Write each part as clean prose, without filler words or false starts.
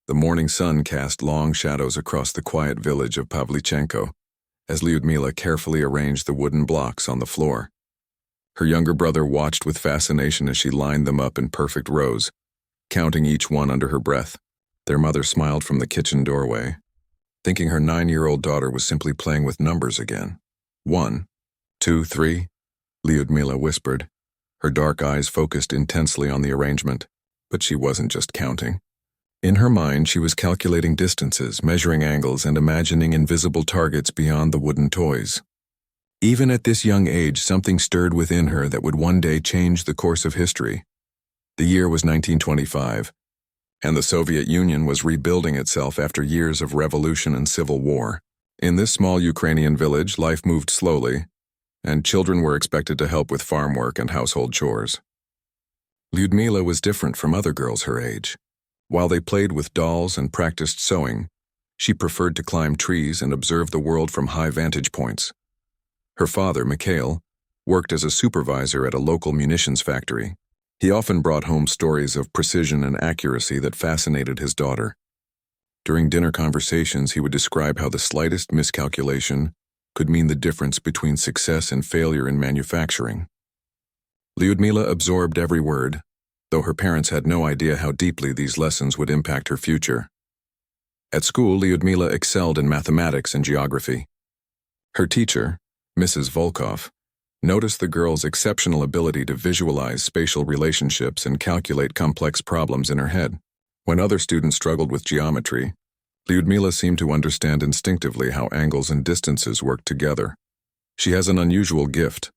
The morning sun cast long shadows across the quiet village of Pavlichenko as Lyudmila carefully arranged the wooden blocks on the floor. Her younger brother watched with fascination as she lined them up in perfect rows, counting each one under her breath. Their mother smiled from the kitchen doorway, thinking her 9-year-old daughter was simply playing with numbers again. 1, 2, 3, Lyudmila whispered, her dark eyes focused intensely on the arrangement. But she wasn't just counting. In her mind, she was calculating distances, measuring angles, and imagining invisible targets beyond the wooden toys. Even at this young age, something stirred within her that would one day change the course of history. The year was 1925, and the Soviet Union was rebuilding itself after years of revolution and civil war. In this small Ukrainian village, life moved slowly, and children were expected to help with farm work and household chores. Lyudmila was different from other girls her age. While they played with dolls and practiced sewing, she preferred to climb trees and observe the world from high vantage points. Her father, Mikhail, worked as a supervisor at a local munitions factory. He often brought home stories of precision and accuracy that fascinated his daughter. During dinner conversations, he would describe how the slightest miscalculation could mean the difference between success and failure in manufacturing. Lyudmila absorbed every word, though her parents had no idea how deeply these lessons would impact her future. At school, Lyudmila excelled in mathematics and geography. Her teacher, Mrs. Volkov, noticed the girl's exceptional ability to visualize spatial relationships and calculate complex problems in her head. When other students struggled with geometry, Lyudmila seemed to understand instinctively how angles and distances worked together. She has an unusual gift,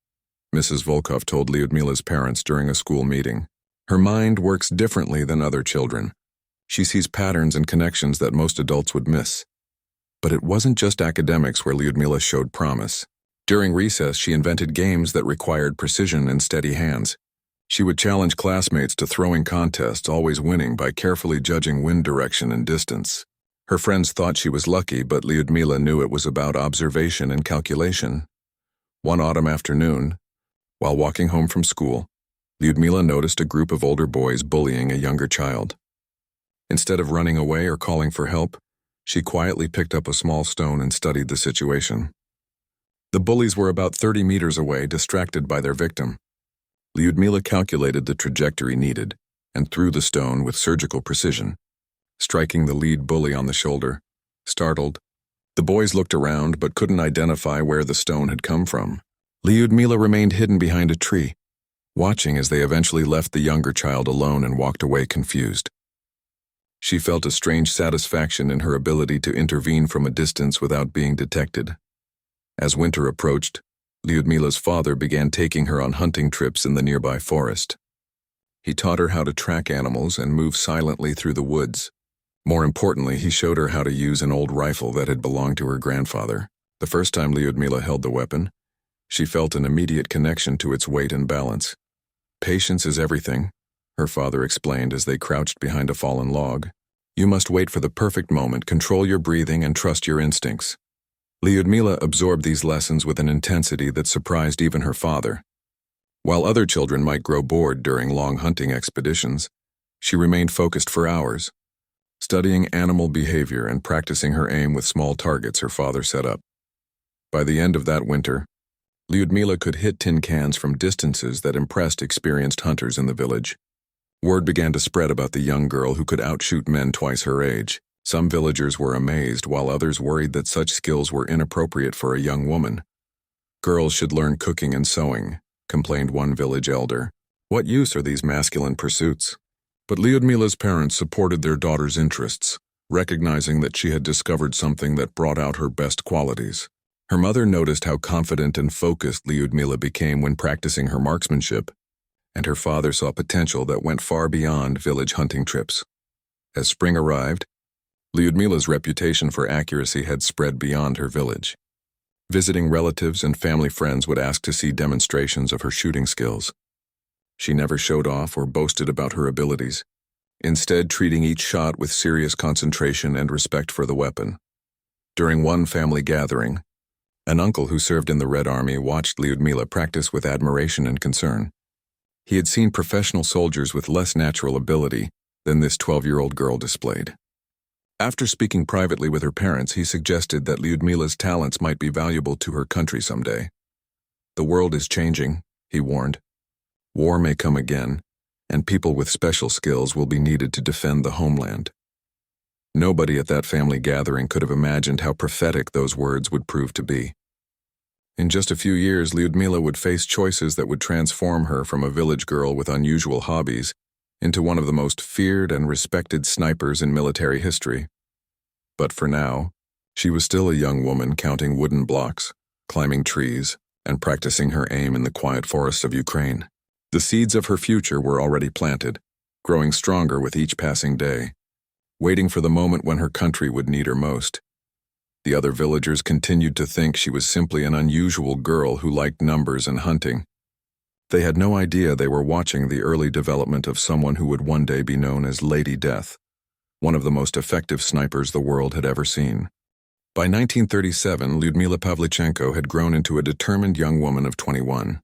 Mrs. Volkov told Lyudmila's parents during a school meeting. Her mind works differently than other children. She sees patterns and connections that most adults would miss. But it wasn't just academics where Lyudmila showed promise. During recess, she invented games that required precision and steady hands. She would challenge classmates to throwing contests, always winning by carefully judging wind direction and distance. Her friends thought she was lucky, but Lyudmila knew it was about observation and calculation. One autumn afternoon, while walking home from school, Lyudmila noticed a group of older boys bullying a younger child. Instead of running away or calling for help, she quietly picked up a small stone and studied the situation. The bullies were about 30 meters away, distracted by their victim. Lyudmila calculated the trajectory needed and threw the stone with surgical precision, striking the lead bully on the shoulder. Startled, the boys looked around but couldn't identify where the stone had come from. Lyudmila remained hidden behind a tree, watching as they eventually left the younger child alone and walked away confused. She felt a strange satisfaction in her ability to intervene from a distance without being detected. As winter approached, Lyudmila's father began taking her on hunting trips in the nearby forest. He taught her how to track animals and move silently through the woods. More importantly, he showed her how to use an old rifle that had belonged to her grandfather. The first time Lyudmila held the weapon, she felt an immediate connection to its weight and balance. "Patience is everything," her father explained as they crouched behind a fallen log. "You must wait for the perfect moment, control your breathing, and trust your instincts." Lyudmila absorbed these lessons with an intensity that surprised even her father. While other children might grow bored during long hunting expeditions, she remained focused for hours, studying animal behavior and practicing her aim with small targets her father set up. By the end of that winter, Lyudmila could hit tin cans from distances that impressed experienced hunters in the village. Word began to spread about the young girl who could outshoot men twice her age. Some villagers were amazed, while others worried that such skills were inappropriate for a young woman. "Girls should learn cooking and sewing," complained one village elder. "What use are these masculine pursuits?" But Lyudmila's parents supported their daughter's interests, recognizing that she had discovered something that brought out her best qualities. Her mother noticed how confident and focused Lyudmila became when practicing her marksmanship, and her father saw potential that went far beyond village hunting trips. As spring arrived, Lyudmila's reputation for accuracy had spread beyond her village. Visiting relatives and family friends would ask to see demonstrations of her shooting skills. She never showed off or boasted about her abilities, instead treating each shot with serious concentration and respect for the weapon. During one family gathering, an uncle who served in the Red Army watched Lyudmila practice with admiration and concern. He had seen professional soldiers with less natural ability than this 12-year-old girl displayed. After speaking privately with her parents, he suggested that Lyudmila's talents might be valuable to her country someday. "The world is changing," he warned. "War may come again, and people with special skills will be needed to defend the homeland." Nobody at that family gathering could have imagined how prophetic those words would prove to be. In just a few years, Lyudmila would face choices that would transform her from a village girl with unusual hobbies into one of the most feared and respected snipers in military history. But for now, she was still a young woman counting wooden blocks, climbing trees, and practicing her aim in the quiet forests of Ukraine. The seeds of her future were already planted, growing stronger with each passing day, waiting for the moment when her country would need her most. The other villagers continued to think she was simply an unusual girl who liked numbers and hunting. They had no idea they were watching the early development of someone who would one day be known as Lady Death, one of the most effective snipers the world had ever seen. By 1937, Lyudmila Pavlichenko had grown into a determined young woman of 21.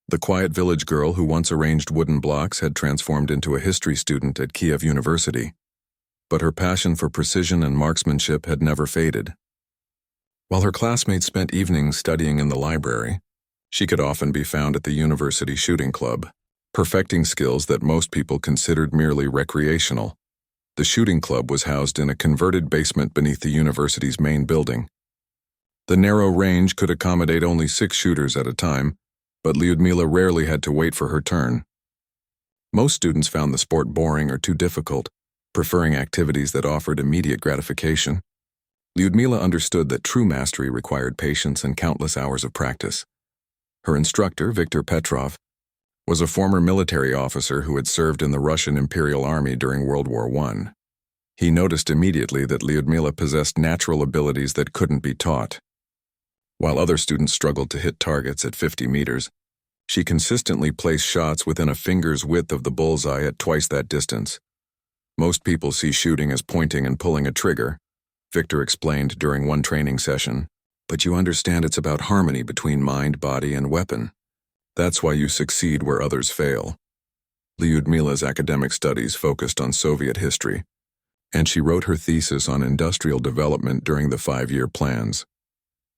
The quiet village girl who once arranged wooden blocks had transformed into a history student at Kiev University. But her passion for precision and marksmanship had never faded. While her classmates spent evenings studying in the library, she could often be found at the university shooting club, perfecting skills that most people considered merely recreational. The shooting club was housed in a converted basement beneath the university's main building. The narrow range could accommodate only 6 shooters at a time, but Lyudmila rarely had to wait for her turn. Most students found the sport boring or too difficult, preferring activities that offered immediate gratification. Lyudmila understood that true mastery required patience and countless hours of practice. Her instructor, Viktor Petrov, was a former military officer who had served in the Russian Imperial Army during World War I. He noticed immediately that Lyudmila possessed natural abilities that couldn't be taught. While other students struggled to hit targets at 50 meters, she consistently placed shots within a finger's width of the bullseye at twice that distance. "Most people see shooting as pointing and pulling a trigger," Viktor explained during one training session. "But you understand it's about harmony between mind, body, and weapon. That's why you succeed where others fail." Lyudmila's academic studies focused on Soviet history, and she wrote her thesis on industrial development during the 5-year plans.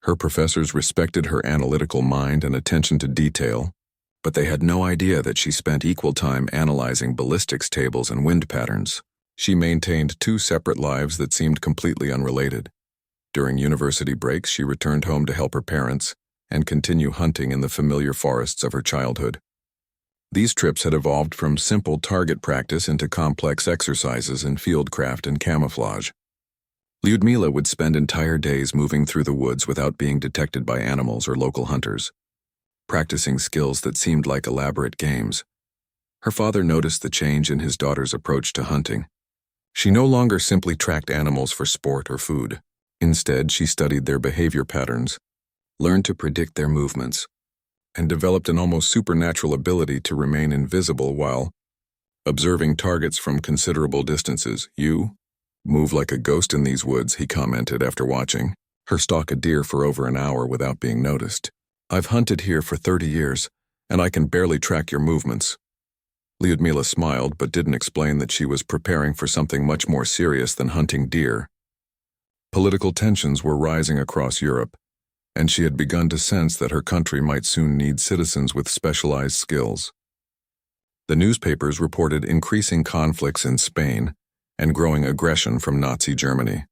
Her professors respected her analytical mind and attention to detail, but they had no idea that she spent equal time analyzing ballistics tables and wind patterns. She maintained 2 separate lives that seemed completely unrelated. During university breaks, she returned home to help her parents and continue hunting in the familiar forests of her childhood. These trips had evolved from simple target practice into complex exercises in fieldcraft and camouflage. Lyudmila would spend entire days moving through the woods without being detected by animals or local hunters, practicing skills that seemed like elaborate games. Her father noticed the change in his daughter's approach to hunting. She no longer simply tracked animals for sport or food. Instead, she studied their behavior patterns, learned to predict their movements, and developed an almost supernatural ability to remain invisible while observing targets from considerable distances. "You move like a ghost in these woods," he commented after watching her stalk a deer for over an hour without being noticed. "I've hunted here for 30 years, and I can barely track your movements." Lyudmila smiled but didn't explain that she was preparing for something much more serious than hunting deer. Political tensions were rising across Europe, and she had begun to sense that her country might soon need citizens with specialized skills. The newspapers reported increasing conflicts in Spain and growing aggression from Nazi Germany.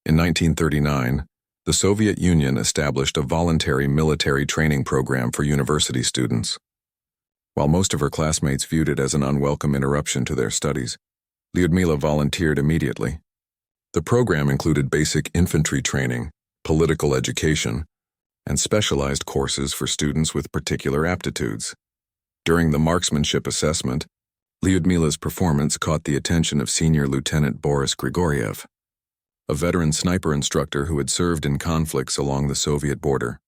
In 1939, the Soviet Union established a voluntary military training program for university students. While most of her classmates viewed it as an unwelcome interruption to their studies, Lyudmila volunteered immediately. The program included basic infantry training, political education, and specialized courses for students with particular aptitudes. During the marksmanship assessment, Lyudmila's performance caught the attention of Senior Lieutenant Boris Grigoriev, a veteran sniper instructor who had served in conflicts along the Soviet border.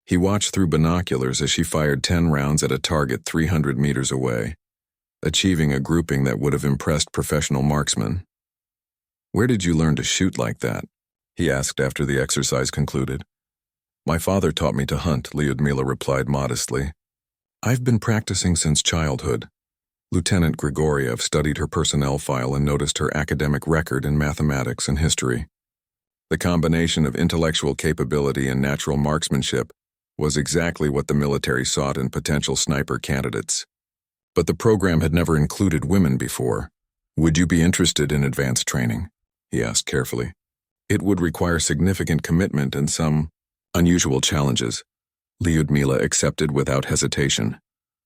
He watched through binoculars as she fired 10 rounds at a target 300 meters away, achieving a grouping that would have impressed professional marksmen. "Where did you learn to shoot like that?" he asked after the exercise concluded. "My father taught me to hunt," Lyudmila replied modestly. "I've been practicing since childhood. Lieutenant Grigoriev studied her personnel file and noticed her academic record in mathematics and history. The combination of intellectual capability and natural marksmanship was exactly what the military sought in potential sniper candidates. But the program had never included women before. "Would you be interested in advanced training?" he asked carefully. "It would require significant commitment and some unusual challenges." Lyudmila accepted without hesitation,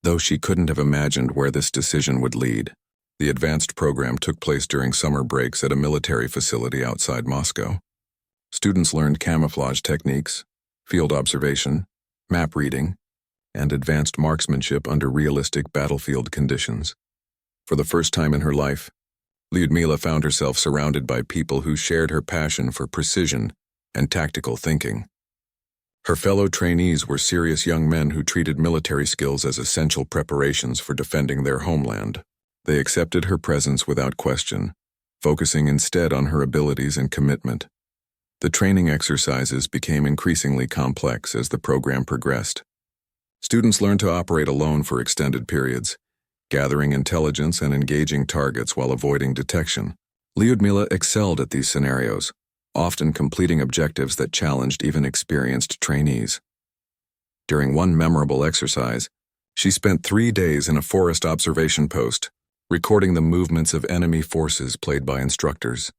though she couldn't have imagined where this decision would lead. The advanced program took place during summer breaks at a military facility outside Moscow. Students learned camouflage techniques, field observation, map reading, and advanced marksmanship under realistic battlefield conditions. For the first time in her life, Lyudmila found herself surrounded by people who shared her passion for precision and tactical thinking. Her fellow trainees were serious young men who treated military skills as essential preparations for defending their homeland. They accepted her presence without question, focusing instead on her abilities and commitment. The training exercises became increasingly complex as the program progressed. Students learned to operate alone for extended periods, gathering intelligence and engaging targets while avoiding detection. Lyudmila excelled at these scenarios, often completing objectives that challenged even experienced trainees. During one memorable exercise, she spent 3 days in a forest observation post, recording the movements of enemy forces played by instructors.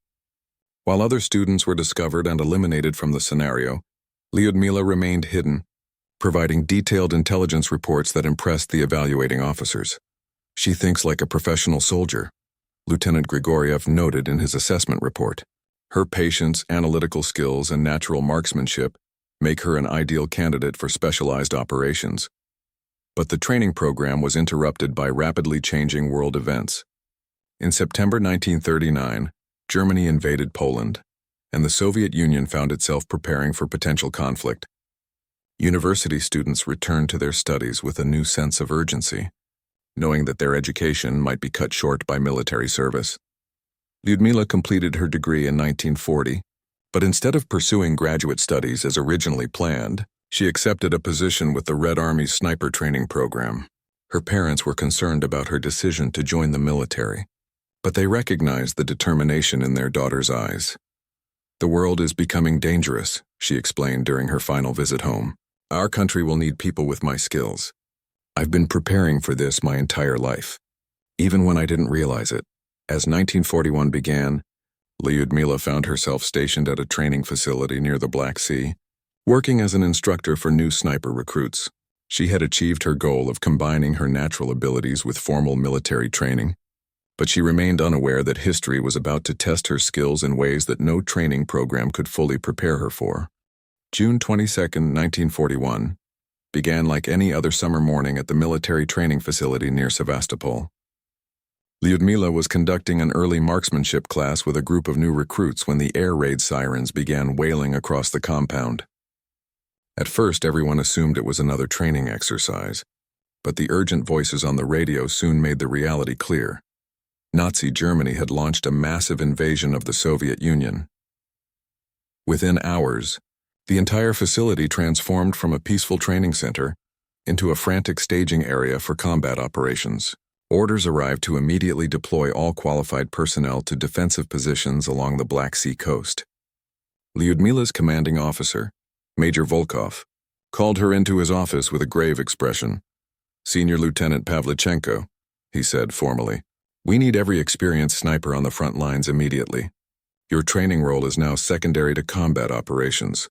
While other students were discovered and eliminated from the scenario, Lyudmila remained hidden, providing detailed intelligence reports that impressed the evaluating officers. "She thinks like a professional soldier," Lieutenant Grigoriev noted in his assessment report. "Her patience, analytical skills, and natural marksmanship make her an ideal candidate for specialized operations." But the training program was interrupted by rapidly changing world events. In September 1939, Germany invaded Poland, and the Soviet Union found itself preparing for potential conflict. University students returned to their studies with a new sense of urgency, knowing that their education might be cut short by military service. Lyudmila completed her degree in 1940, but instead of pursuing graduate studies as originally planned, she accepted a position with the Red Army's sniper training program. Her parents were concerned about her decision to join the military, but they recognized the determination in their daughter's eyes. "The world is becoming dangerous," she explained during her final visit home. "Our country will need people with my skills. I've been preparing for this my entire life, even when I didn't realize it." As 1941 began, Lyudmila found herself stationed at a training facility near the Black Sea, working as an instructor for new sniper recruits. She had achieved her goal of combining her natural abilities with formal military training, but she remained unaware that history was about to test her skills in ways that no training program could fully prepare her for. June 22, 1941, began like any other summer morning at the military training facility near Sevastopol. Lyudmila was conducting an early marksmanship class with a group of new recruits when the air raid sirens began wailing across the compound. At first, everyone assumed it was another training exercise, but the urgent voices on the radio soon made the reality clear. Nazi Germany had launched a massive invasion of the Soviet Union. Within hours, the entire facility transformed from a peaceful training center into a frantic staging area for combat operations. Orders arrived to immediately deploy all qualified personnel to defensive positions along the Black Sea coast. Lyudmila's commanding officer, Major Volkov, called her into his office with a grave expression. "Senior Lieutenant Pavlichenko," he said formally, "we need every experienced sniper on the front lines immediately. Your training role is now secondary to combat operations."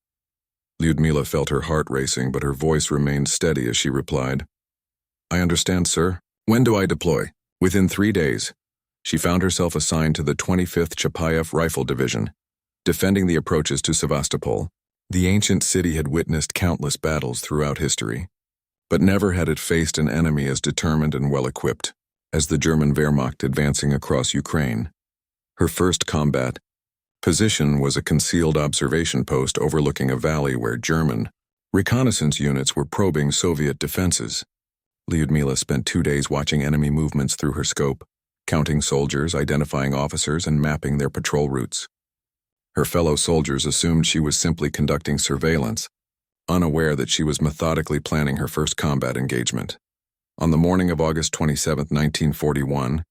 Lyudmila felt her heart racing, but her voice remained steady as she replied, "I understand, sir. When do I deploy?" Within 3 days, she found herself assigned to the 25th Chapayev Rifle Division, defending the approaches to Sevastopol. The ancient city had witnessed countless battles throughout history, but never had it faced an enemy as determined and well-equipped as the German Wehrmacht advancing across Ukraine. Her first combat position was a concealed observation post overlooking a valley where German reconnaissance units were probing Soviet defenses. Lyudmila spent 2 days watching enemy movements through her scope, counting soldiers, identifying officers, and mapping their patrol routes. Her fellow soldiers assumed she was simply conducting surveillance, unaware that she was methodically planning her first combat engagement. On the morning of August 27, 1941,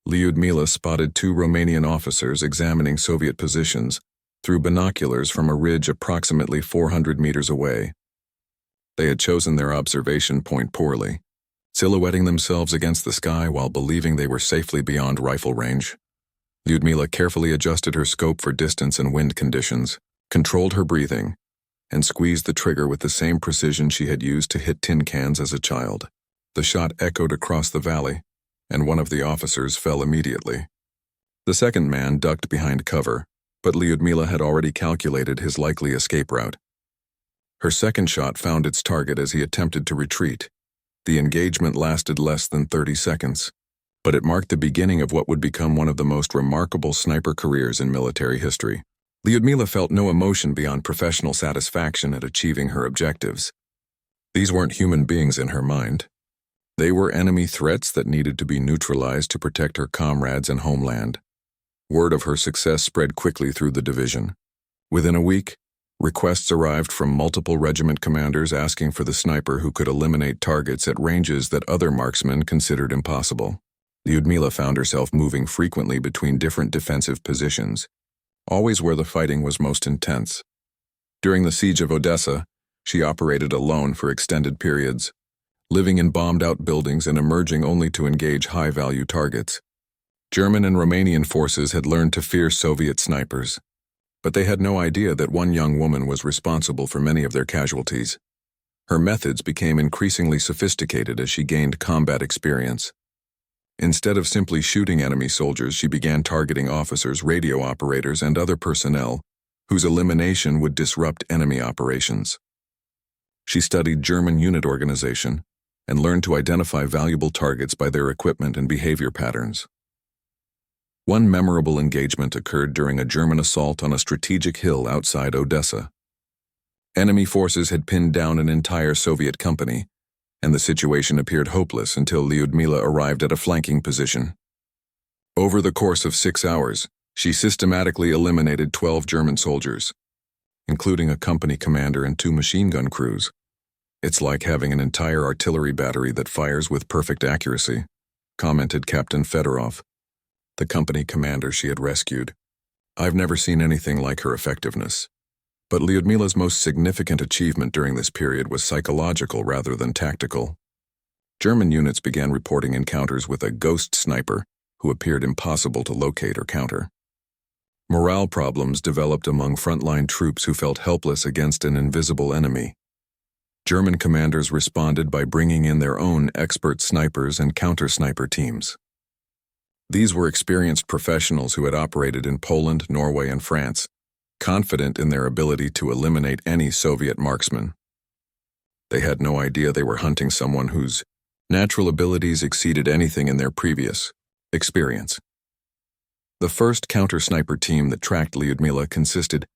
Lyudmila spotted two Romanian officers examining Soviet positions through binoculars from a ridge approximately 400 meters away. They had chosen their observation point poorly, silhouetting themselves against the sky while believing they were safely beyond rifle range. Lyudmila carefully adjusted her scope for distance and wind conditions, controlled her breathing, and squeezed the trigger with the same precision she had used to hit tin cans as a child. The shot echoed across the valley, and one of the officers fell immediately. The second man ducked behind cover, but Lyudmila had already calculated his likely escape route. Her second shot found its target as he attempted to retreat. The engagement lasted less than 30 seconds, but it marked the beginning of what would become one of the most remarkable sniper careers in military history. Lyudmila felt no emotion beyond professional satisfaction at achieving her objectives. These weren't human beings in her mind. They were enemy threats that needed to be neutralized to protect her comrades and homeland. Word of her success spread quickly through the division. Within a week, requests arrived from multiple regiment commanders asking for the sniper who could eliminate targets at ranges that other marksmen considered impossible. Lyudmila found herself moving frequently between different defensive positions, always where the fighting was most intense. During the siege of Odessa, she operated alone for extended periods, living in bombed-out buildings and emerging only to engage high-value targets. German and Romanian forces had learned to fear Soviet snipers, but they had no idea that one young woman was responsible for many of their casualties. Her methods became increasingly sophisticated as she gained combat experience. Instead of simply shooting enemy soldiers, she began targeting officers, radio operators, and other personnel whose elimination would disrupt enemy operations. She studied German unit organization and learned to identify valuable targets by their equipment and behavior patterns. One memorable engagement occurred during a German assault on a strategic hill outside Odessa. Enemy forces had pinned down an entire Soviet company, and the situation appeared hopeless until Lyudmila arrived at a flanking position. Over the course of 6 hours, she systematically eliminated 12 German soldiers, including a company commander and 2 machine gun crews. "It's like having an entire artillery battery that fires with perfect accuracy," commented Captain Fedorov, the company commander she had rescued. "I've never seen anything like her effectiveness." But Lyudmila's most significant achievement during this period was psychological rather than tactical. German units began reporting encounters with a ghost sniper who appeared impossible to locate or counter. Morale problems developed among frontline troops who felt helpless against an invisible enemy. German commanders responded by bringing in their own expert snipers and counter-sniper teams. These were experienced professionals who had operated in Poland, Norway, and France, confident in their ability to eliminate any Soviet marksman. They had no idea they were hunting someone whose natural abilities exceeded anything in their previous experience. The first counter-sniper team that tracked Lyudmila consisted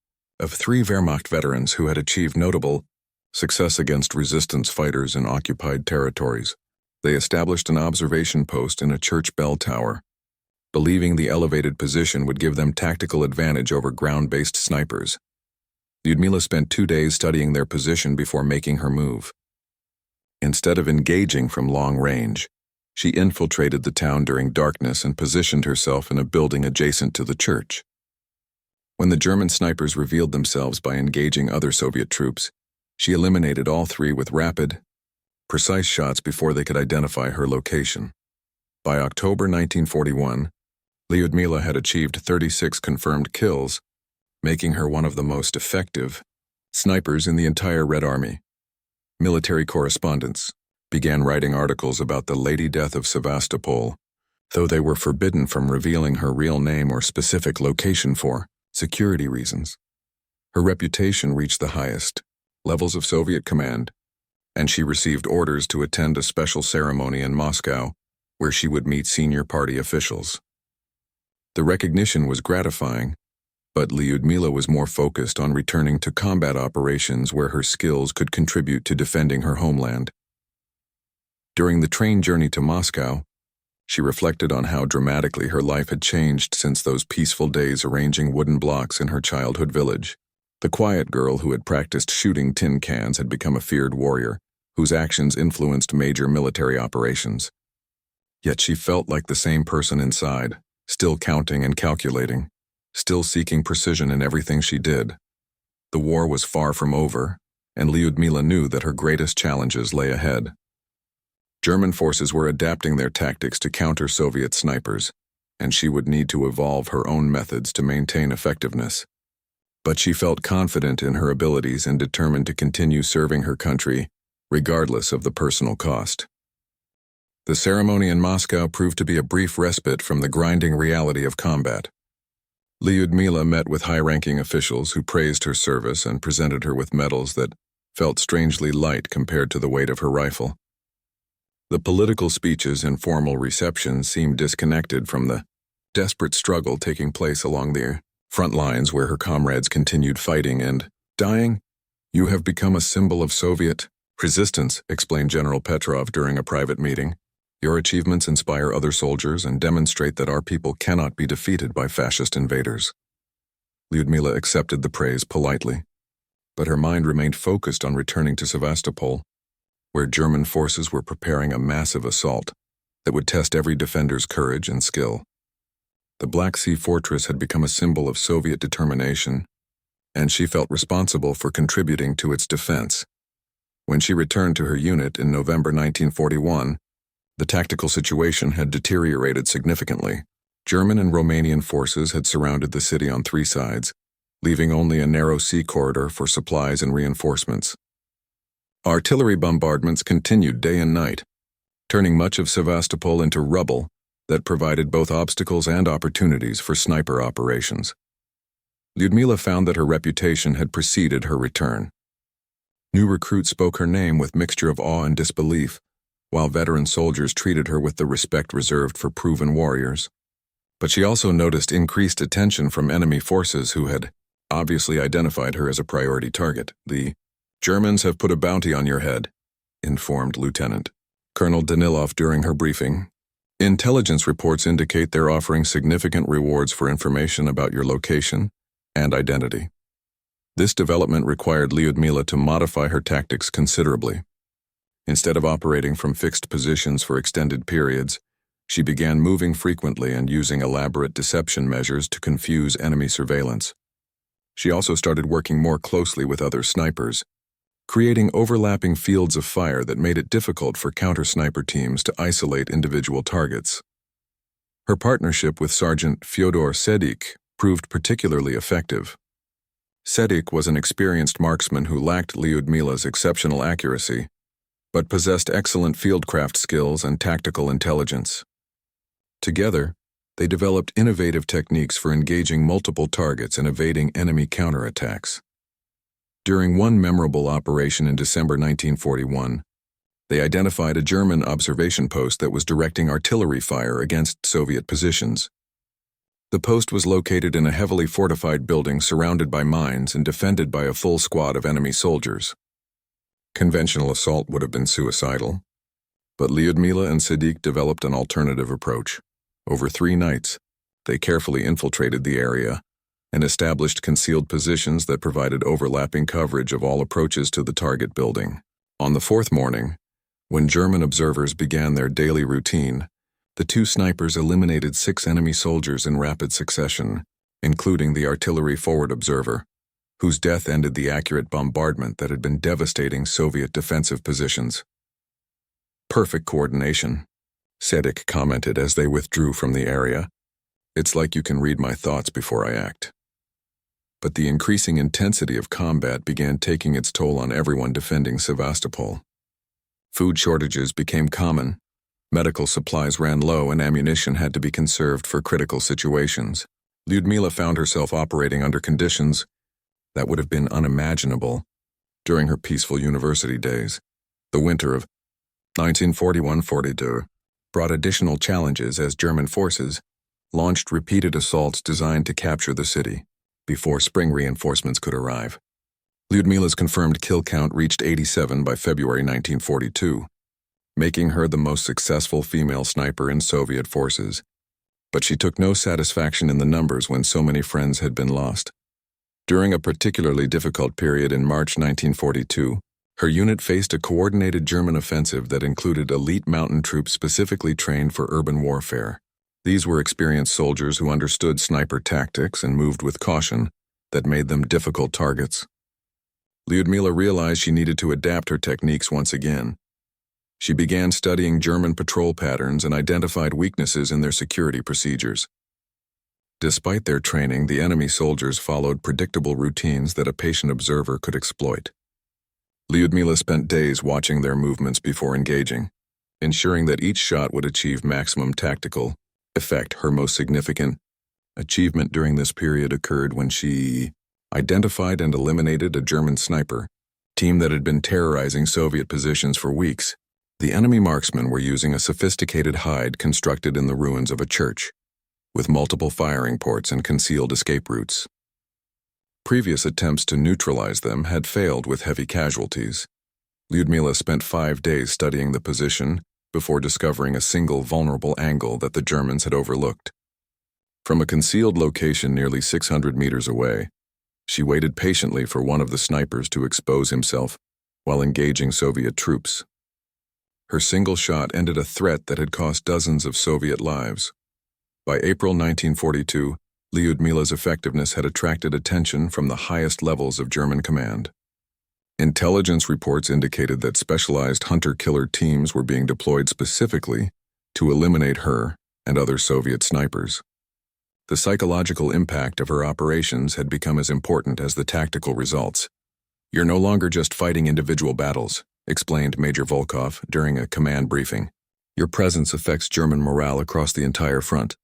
of 3 Wehrmacht veterans who had achieved notable success against resistance fighters in occupied territories. They established an observation post in a church bell tower, believing the elevated position would give them tactical advantage over ground-based snipers. Lyudmila spent 2 days studying their position before making her move. Instead of engaging from long range, she infiltrated the town during darkness and positioned herself in a building adjacent to the church. When the German snipers revealed themselves by engaging other Soviet troops, she eliminated all 3 with rapid, precise shots before they could identify her location. By October 1941, Lyudmila had achieved 36 confirmed kills, making her one of the most effective snipers in the entire Red Army. Military correspondents began writing articles about the Lady Death of Sevastopol, though they were forbidden from revealing her real name or specific location for security reasons. Her reputation reached the highest levels of Soviet command, and she received orders to attend a special ceremony in Moscow where she would meet senior party officials. The recognition was gratifying, but Lyudmila was more focused on returning to combat operations where her skills could contribute to defending her homeland. During the train journey to Moscow, she reflected on how dramatically her life had changed since those peaceful days arranging wooden blocks in her childhood village. The quiet girl who had practiced shooting tin cans had become a feared warrior whose actions influenced major military operations. Yet she felt like the same person inside, still counting and calculating, still seeking precision in everything she did. The war was far from over, and Lyudmila knew that her greatest challenges lay ahead. German forces were adapting their tactics to counter Soviet snipers, and she would need to evolve her own methods to maintain effectiveness. But she felt confident in her abilities and determined to continue serving her country, regardless of the personal cost. The ceremony in Moscow proved to be a brief respite from the grinding reality of combat. Lyudmila met with high-ranking officials who praised her service and presented her with medals that felt strangely light compared to the weight of her rifle. The political speeches and formal receptions seemed disconnected from the desperate struggle taking place along the front lines where her comrades continued fighting and dying. "You have become a symbol of Soviet resistance," explained General Petrov during a private meeting. "Your achievements inspire other soldiers and demonstrate that our people cannot be defeated by fascist invaders." Lyudmila accepted the praise politely, but her mind remained focused on returning to Sevastopol, where German forces were preparing a massive assault that would test every defender's courage and skill. The Black Sea fortress had become a symbol of Soviet determination, and she felt responsible for contributing to its defense. When she returned to her unit in November 1941, the tactical situation had deteriorated significantly. German and Romanian forces had surrounded the city on three sides, leaving only a narrow sea corridor for supplies and reinforcements. Artillery bombardments continued day and night, turning much of Sevastopol into rubble that provided both obstacles and opportunities for sniper operations. Lyudmila found that her reputation had preceded her return. New recruits spoke her name with mixture of awe and disbelief, while veteran soldiers treated her with the respect reserved for proven warriors. But she also noticed increased attention from enemy forces who had obviously identified her as a priority target. "The Germans have put a bounty on your head," informed Lieutenant Colonel Danilov during her briefing. "Intelligence reports indicate they're offering significant rewards for information about your location and identity." This development required Lyudmila to modify her tactics considerably. Instead of operating from fixed positions for extended periods, she began moving frequently and using elaborate deception measures to confuse enemy surveillance. She also started working more closely with other snipers, creating overlapping fields of fire that made it difficult for counter-sniper teams to isolate individual targets. Her partnership with Sergeant Fyodor Sedik proved particularly effective. Sedik was an experienced marksman who lacked Lyudmila's exceptional accuracy, but possessed excellent fieldcraft skills and tactical intelligence. Together, they developed innovative techniques for engaging multiple targets and evading enemy counterattacks. During one memorable operation in December 1941, they identified a German observation post that was directing artillery fire against Soviet positions. The post was located in a heavily fortified building surrounded by mines and defended by a full squad of enemy soldiers. Conventional assault would have been suicidal, but Lyudmila and Sedik developed an alternative approach. Over 3 nights, they carefully infiltrated the area and established concealed positions that provided overlapping coverage of all approaches to the target building. On the 4th morning, when German observers began their daily routine, the 2 snipers eliminated 6 enemy soldiers in rapid succession, including the artillery forward observer, whose death ended the accurate bombardment that had been devastating Soviet defensive positions. "Perfect coordination," Sedik commented as they withdrew from the area. "It's like you can read my thoughts before I act." But the increasing intensity of combat began taking its toll on everyone defending Sevastopol. Food shortages became common, medical supplies ran low, and ammunition had to be conserved for critical situations. Lyudmila found herself operating under conditions that would have been unimaginable during her peaceful university days. The winter of 1941-42 brought additional challenges as German forces launched repeated assaults designed to capture the city before spring reinforcements could arrive. Lyudmila's confirmed kill count reached 87 by February 1942, making her the most successful female sniper in Soviet forces. But she took no satisfaction in the numbers when so many friends had been lost. During a particularly difficult period in March 1942, Her unit faced a coordinated German offensive that included elite mountain troops specifically trained for urban warfare. These were experienced soldiers who understood sniper tactics and moved with caution that made them difficult targets. Lyudmila realized she needed to adapt her techniques once again. She began studying German patrol patterns and identified weaknesses in their security procedures. Despite their training, the enemy soldiers followed predictable routines that a patient observer could exploit. Lyudmila spent days watching their movements before engaging, ensuring that each shot would achieve maximum tactical effect. Her most significant achievement during this period occurred when she identified and eliminated a German sniper team that had been terrorizing Soviet positions for weeks. The enemy marksmen were using a sophisticated hide constructed in the ruins of a church, with multiple firing ports and concealed escape routes. Previous attempts to neutralize them had failed with heavy casualties. Lyudmila spent 5 days studying the position before discovering a single vulnerable angle that the Germans had overlooked. From a concealed location nearly 600 meters away, she waited patiently for one of the snipers to expose himself while engaging Soviet troops. Her single shot ended a threat that had cost dozens of Soviet lives. By April 1942, Lyudmila's effectiveness had attracted attention from the highest levels of German command. Intelligence reports indicated that specialized hunter-killer teams were being deployed specifically to eliminate her and other Soviet snipers. The psychological impact of her operations had become as important as the tactical results. "You're no longer just fighting individual battles," explained Major Volkov during a command briefing. "Your presence affects German morale across the entire front.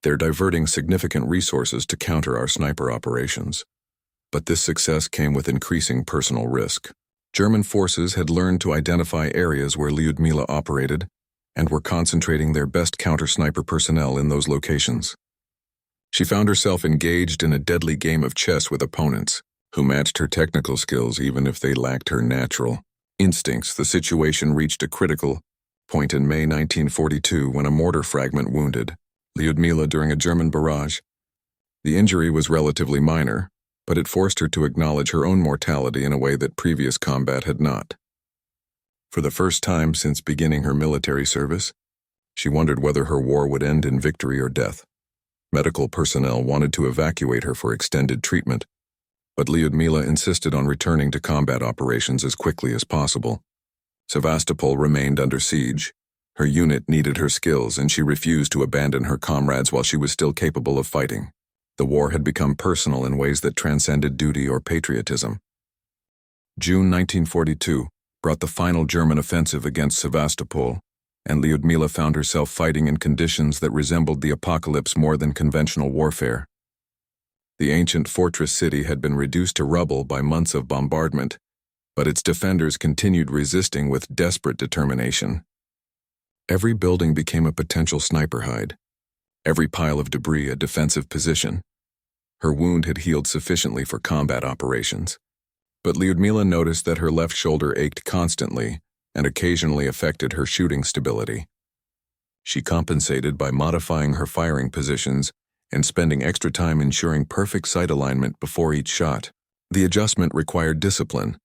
They're diverting significant resources to counter our sniper operations." But this success came with increasing personal risk. German forces had learned to identify areas where Lyudmila operated and were concentrating their best counter-sniper personnel in those locations. She found herself engaged in a deadly game of chess with opponents who matched her technical skills even if they lacked her natural instincts. The situation reached a critical point in May 1942 when a mortar fragment wounded Lyudmila during a German barrage. The injury was relatively minor, but it forced her to acknowledge her own mortality in a way that previous combat had not. For the first time since beginning her military service, she wondered whether her war would end in victory or death. Medical personnel wanted to evacuate her for extended treatment, but Lyudmila insisted on returning to combat operations as quickly as possible. Sevastopol remained under siege. Her unit needed her skills, and she refused to abandon her comrades while she was still capable of fighting. The war had become personal in ways that transcended duty or patriotism. June 1942 brought the final German offensive against Sevastopol, and Lyudmila found herself fighting in conditions that resembled the apocalypse more than conventional warfare. The ancient fortress city had been reduced to rubble by months of bombardment, but its defenders continued resisting with desperate determination. Every building became a potential sniper hide, every pile of debris a defensive position. Her wound had healed sufficiently for combat operations, but Lyudmila noticed that her left shoulder ached constantly and occasionally affected her shooting stability. She compensated by modifying her firing positions and spending extra time ensuring perfect sight alignment before each shot. The adjustment required discipline,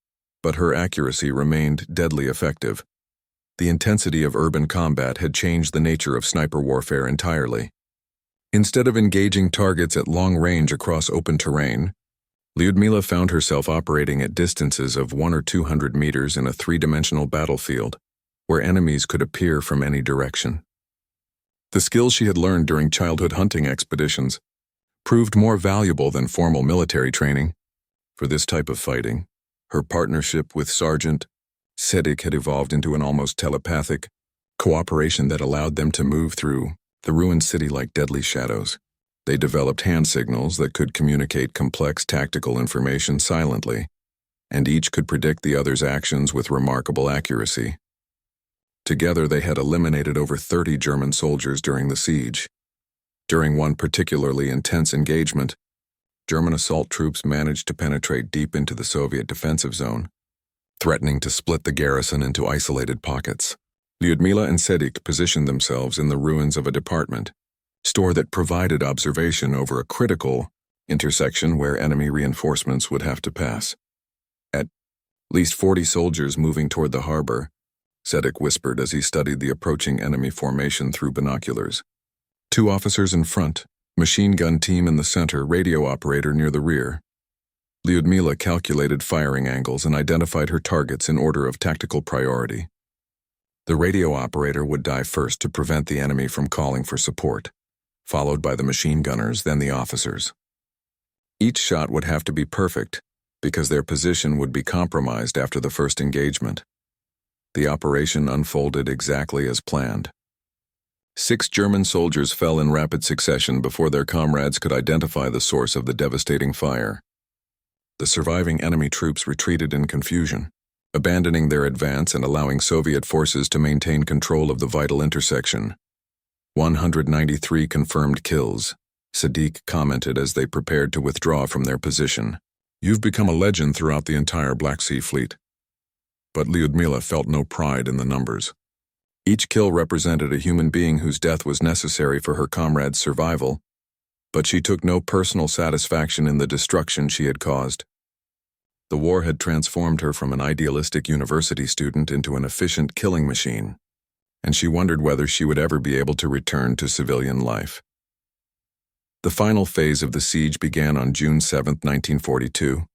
but her accuracy remained deadly effective. The intensity of urban combat had changed the nature of sniper warfare entirely. Instead of engaging targets at long range across open terrain, Lyudmila found herself operating at distances of 100 or 200 meters in a three-dimensional battlefield, where enemies could appear from any direction. The skills she had learned during childhood hunting expeditions proved more valuable than formal military training. For this type of fighting, her partnership with Sergeant Sedik had evolved into an almost telepathic cooperation that allowed them to move through the ruined city like deadly shadows. They developed hand signals that could communicate complex tactical information silently, and each could predict the other's actions with remarkable accuracy. Together they had eliminated over 30 German soldiers during the siege. During one particularly intense engagement, German assault troops managed to penetrate deep into the Soviet defensive zone, threatening to split the garrison into isolated pockets. Lyudmila and Sedik positioned themselves in the ruins of a department store that provided observation over a critical intersection where enemy reinforcements would have to pass. At least 40 soldiers moving toward the harbor, Sedek whispered as he studied the approaching enemy formation through binoculars. 2 officers in front, machine gun team in the center, radio operator near the rear. Lyudmila calculated firing angles and identified her targets in order of tactical priority. The radio operator would die first to prevent the enemy from calling for support, followed by the machine gunners, then the officers. Each shot would have to be perfect, because their position would be compromised after the first engagement. The operation unfolded exactly as planned. 6 German soldiers fell in rapid succession before their comrades could identify the source of the devastating fire. The surviving enemy troops retreated in confusion, abandoning their advance and allowing Soviet forces to maintain control of the vital intersection. 193 confirmed kills, Sadiq commented as they prepared to withdraw from their position. You've become a legend throughout the entire Black Sea Fleet. But Lyudmila felt no pride in the numbers. Each kill represented a human being whose death was necessary for her comrades' survival, but she took no personal satisfaction in the destruction she had caused. The war had transformed her from an idealistic university student into an efficient killing machine, and she wondered whether she would ever be able to return to civilian life. The final phase of the siege began on June 7, 1942,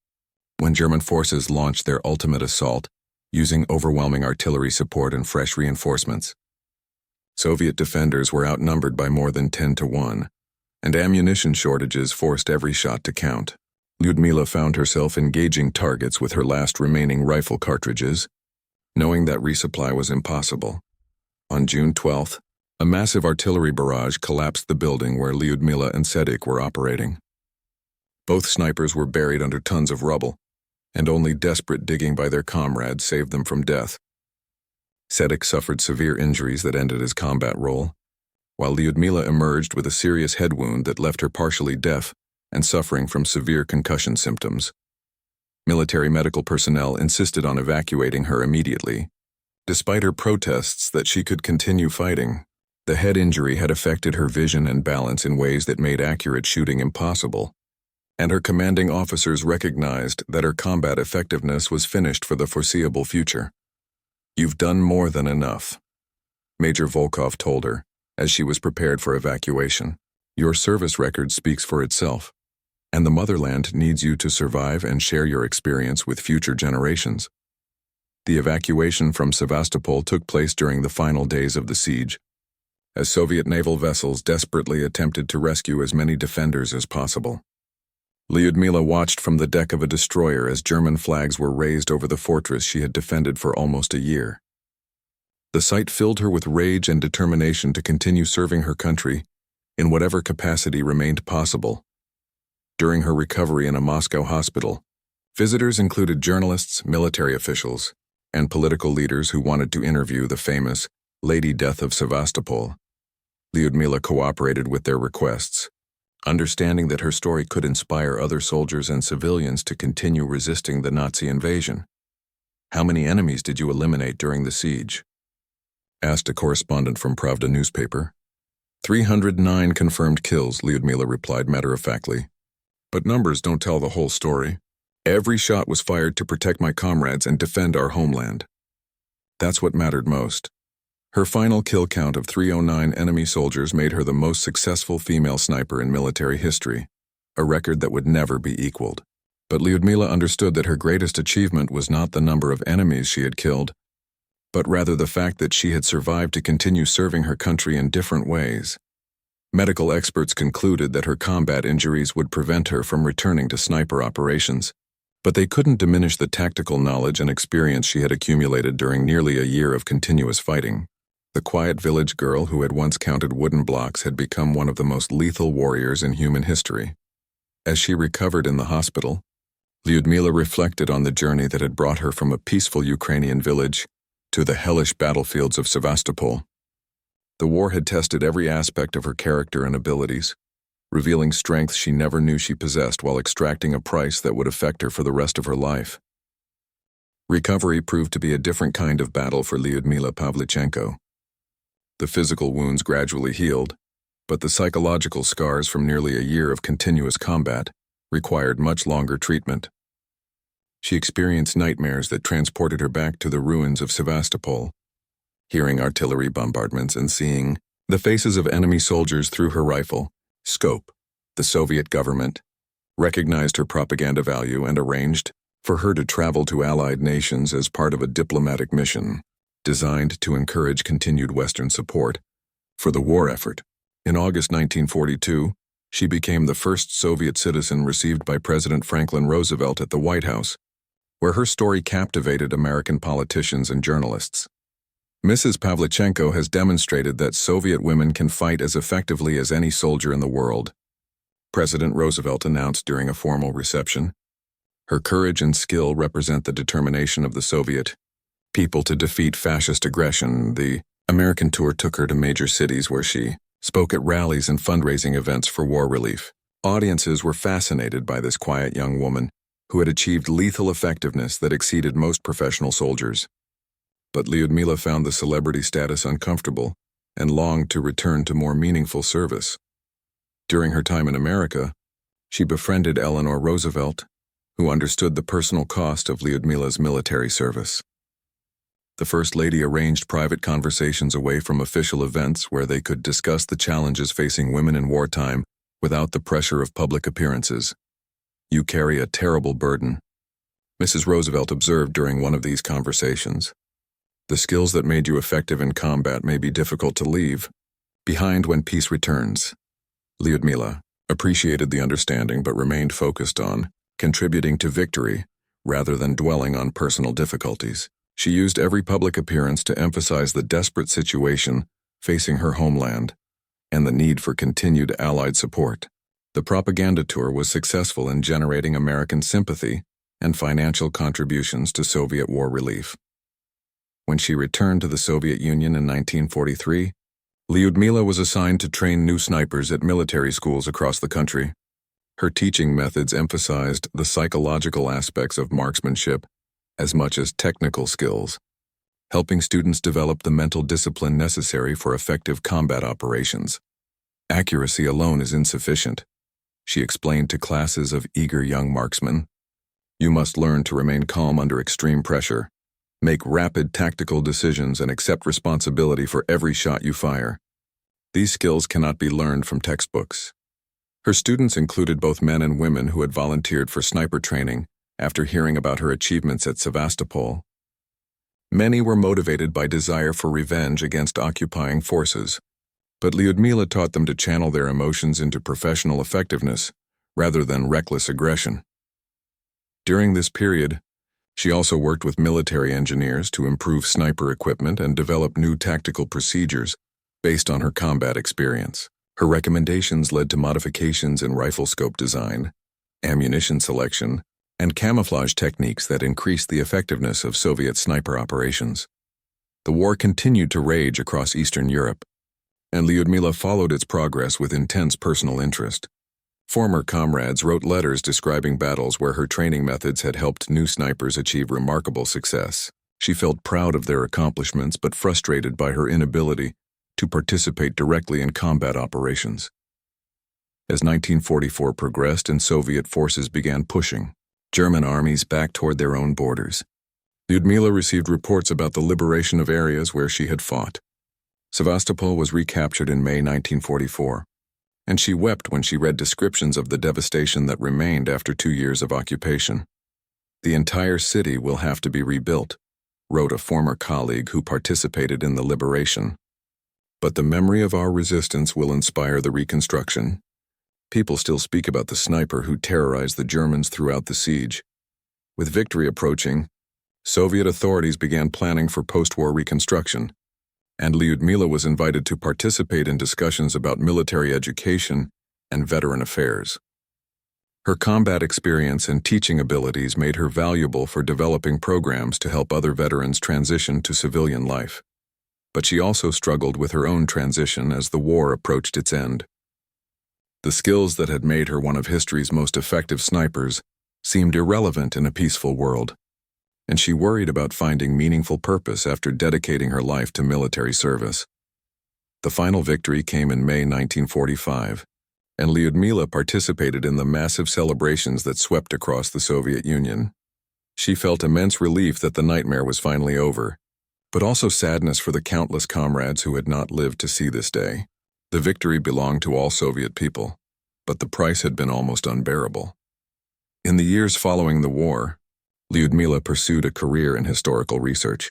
when German forces launched their ultimate assault, using overwhelming artillery support and fresh reinforcements. Soviet defenders were outnumbered by more than 10 to 1, and ammunition shortages forced every shot to count. Lyudmila found herself engaging targets with her last remaining rifle cartridges, knowing that resupply was impossible. On June 12th, a massive artillery barrage collapsed the building where Lyudmila and Sedek were operating. Both snipers were buried under tons of rubble, and only desperate digging by their comrades saved them from death. Sedek suffered severe injuries that ended his combat role, while Lyudmila emerged with a serious head wound that left her partially deaf and suffering from severe concussion symptoms. Military medical personnel insisted on evacuating her immediately. Despite her protests that she could continue fighting, the head injury had affected her vision and balance in ways that made accurate shooting impossible, and her commanding officers recognized that her combat effectiveness was finished for the foreseeable future. "You've done more than enough," Major Volkov told her as she was prepared for evacuation. "Your service record speaks for itself, and the motherland needs you to survive and share your experience with future generations." The evacuation from Sevastopol took place during the final days of the siege, as Soviet naval vessels desperately attempted to rescue as many defenders as possible. Lyudmila watched from the deck of a destroyer as German flags were raised over the fortress she had defended for almost a year. The sight filled her with rage and determination to continue serving her country in whatever capacity remained possible. During her recovery in a Moscow hospital, visitors included journalists, military officials, and political leaders who wanted to interview the famous Lady Death of Sevastopol. Lyudmila cooperated with their requests, understanding that her story could inspire other soldiers and civilians to continue resisting the Nazi invasion. "How many enemies did you eliminate during the siege?" asked a correspondent from Pravda newspaper. 309 confirmed kills, Lyudmila replied matter-of-factly. "But numbers don't tell the whole story. Every shot was fired to protect my comrades and defend our homeland. That's what mattered most." Her final kill count of 309 enemy soldiers made her the most successful female sniper in military history, a record that would never be equaled. But Lyudmila understood that her greatest achievement was not the number of enemies she had killed, but rather the fact that she had survived to continue serving her country in different ways. Medical experts concluded that her combat injuries would prevent her from returning to sniper operations, but they couldn't diminish the tactical knowledge and experience she had accumulated during nearly a year of continuous fighting. The quiet village girl who had once counted wooden blocks had become one of the most lethal warriors in human history. As she recovered in the hospital, Lyudmila reflected on the journey that had brought her from a peaceful Ukrainian village to the hellish battlefields of Sevastopol. The war had tested every aspect of her character and abilities, revealing strength she never knew she possessed while extracting a price that would affect her for the rest of her life. Recovery proved to be a different kind of battle for Lyudmila Pavlichenko. The physical wounds gradually healed, but the psychological scars from nearly a year of continuous combat required much longer treatment. She experienced nightmares that transported her back to the ruins of Sevastopol, hearing artillery bombardments and seeing the faces of enemy soldiers through her rifle. Scope, the Soviet government, recognized her propaganda value and arranged for her to travel to Allied nations as part of a diplomatic mission designed to encourage continued Western support for the war effort. In August 1942, she became the first Soviet citizen received by President Franklin Roosevelt at the White House, where her story captivated American politicians and journalists. Mrs. Pavlichenko has demonstrated that Soviet women can fight as effectively as any soldier in the world, President Roosevelt announced during a formal reception. Her courage and skill represent the determination of the Soviet people to defeat fascist aggression. The American tour took her to major cities where she spoke at rallies and fundraising events for war relief. Audiences were fascinated by this quiet young woman who had achieved lethal effectiveness that exceeded most professional soldiers. But Lyudmila found the celebrity status uncomfortable and longed to return to more meaningful service. During her time in America, she befriended Eleanor Roosevelt, who understood the personal cost of Lyudmila's military service. The First Lady arranged private conversations away from official events where they could discuss the challenges facing women in wartime without the pressure of public appearances. "You carry a terrible burden," Mrs. Roosevelt observed during one of these conversations. "The skills that made you effective in combat may be difficult to leave behind when peace returns." Lyudmila appreciated the understanding but remained focused on contributing to victory rather than dwelling on personal difficulties. She used every public appearance to emphasize the desperate situation facing her homeland and the need for continued Allied support. The propaganda tour was successful in generating American sympathy and financial contributions to Soviet war relief. When she returned to the Soviet Union in 1943, Lyudmila was assigned to train new snipers at military schools across the country. Her teaching methods emphasized the psychological aspects of marksmanship as much as technical skills, helping students develop the mental discipline necessary for effective combat operations. "Accuracy alone is insufficient," she explained to classes of eager young marksmen. "You must learn to remain calm under extreme pressure, make rapid tactical decisions, and accept responsibility for every shot you fire. These skills cannot be learned from textbooks." Her students included both men and women who had volunteered for sniper training after hearing about her achievements at Sevastopol. Many were motivated by desire for revenge against occupying forces, but Lyudmila taught them to channel their emotions into professional effectiveness rather than reckless aggression. During this period, she also worked with military engineers to improve sniper equipment and develop new tactical procedures based on her combat experience. Her recommendations led to modifications in rifle scope design, ammunition selection, and camouflage techniques that increased the effectiveness of Soviet sniper operations. The war continued to rage across Eastern Europe, and Lyudmila followed its progress with intense personal interest. Former comrades wrote letters describing battles where her training methods had helped new snipers achieve remarkable success. She felt proud of their accomplishments but frustrated by her inability to participate directly in combat operations. As 1944 progressed and Soviet forces began pushing German armies back toward their own borders, Lyudmila received reports about the liberation of areas where she had fought. Sevastopol was recaptured in May 1944, and she wept when she read descriptions of the devastation that remained after 2 years of occupation. "The entire city will have to be rebuilt," wrote a former colleague who participated in the liberation. "But the memory of our resistance will inspire the reconstruction. People still speak about the sniper who terrorized the Germans throughout the siege." With victory approaching, Soviet authorities began planning for post-war reconstruction, and Lyudmila was invited to participate in discussions about military education and veteran affairs. Her combat experience and teaching abilities made her valuable for developing programs to help other veterans transition to civilian life. But she also struggled with her own transition as the war approached its end. The skills that had made her one of history's most effective snipers seemed irrelevant in a peaceful world, and she worried about finding meaningful purpose after dedicating her life to military service. The final victory came in May 1945, and Lyudmila participated in the massive celebrations that swept across the Soviet Union. She felt immense relief that the nightmare was finally over, but also sadness for the countless comrades who had not lived to see this day. The victory belonged to all Soviet people, but the price had been almost unbearable. In the years following the war, Lyudmila pursued a career in historical research,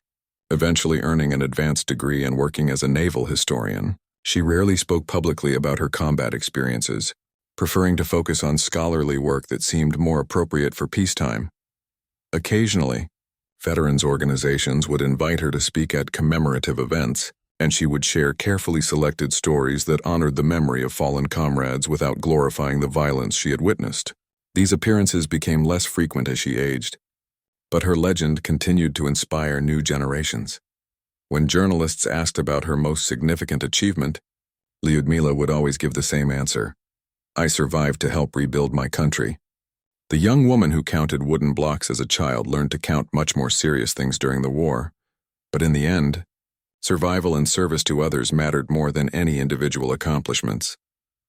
eventually earning an advanced degree and working as a naval historian. She rarely spoke publicly about her combat experiences, preferring to focus on scholarly work that seemed more appropriate for peacetime. Occasionally, veterans organizations would invite her to speak at commemorative events, and she would share carefully selected stories that honored the memory of fallen comrades without glorifying the violence she had witnessed. These appearances became less frequent as she aged, but her legend continued to inspire new generations. When journalists asked about her most significant achievement, Lyudmila would always give the same answer: "I survived to help rebuild my country." The young woman who counted wooden blocks as a child learned to count much more serious things during the war, but in the end, survival and service to others mattered more than any individual accomplishments.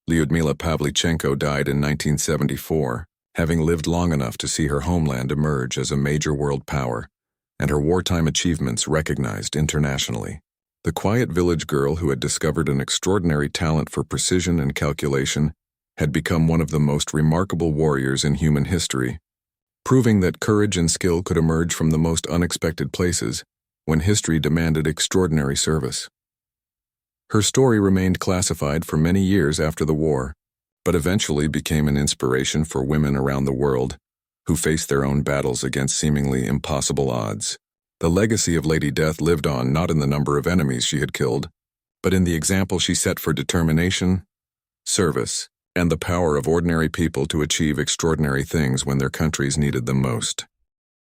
Lyudmila Pavlichenko died in 1974, having lived long enough to see her homeland emerge as a major world power, and her wartime achievements recognized internationally. The quiet village girl who had discovered an extraordinary talent for precision and calculation had become one of the most remarkable warriors in human history, proving that courage and skill could emerge from the most unexpected places when history demanded extraordinary service. Her story remained classified for many years after the war, but eventually became an inspiration for women around the world who faced their own battles against seemingly impossible odds. The legacy of Lady Death lived on not in the number of enemies she had killed, but in the example she set for determination, service, and the power of ordinary people to achieve extraordinary things when their countries needed them most.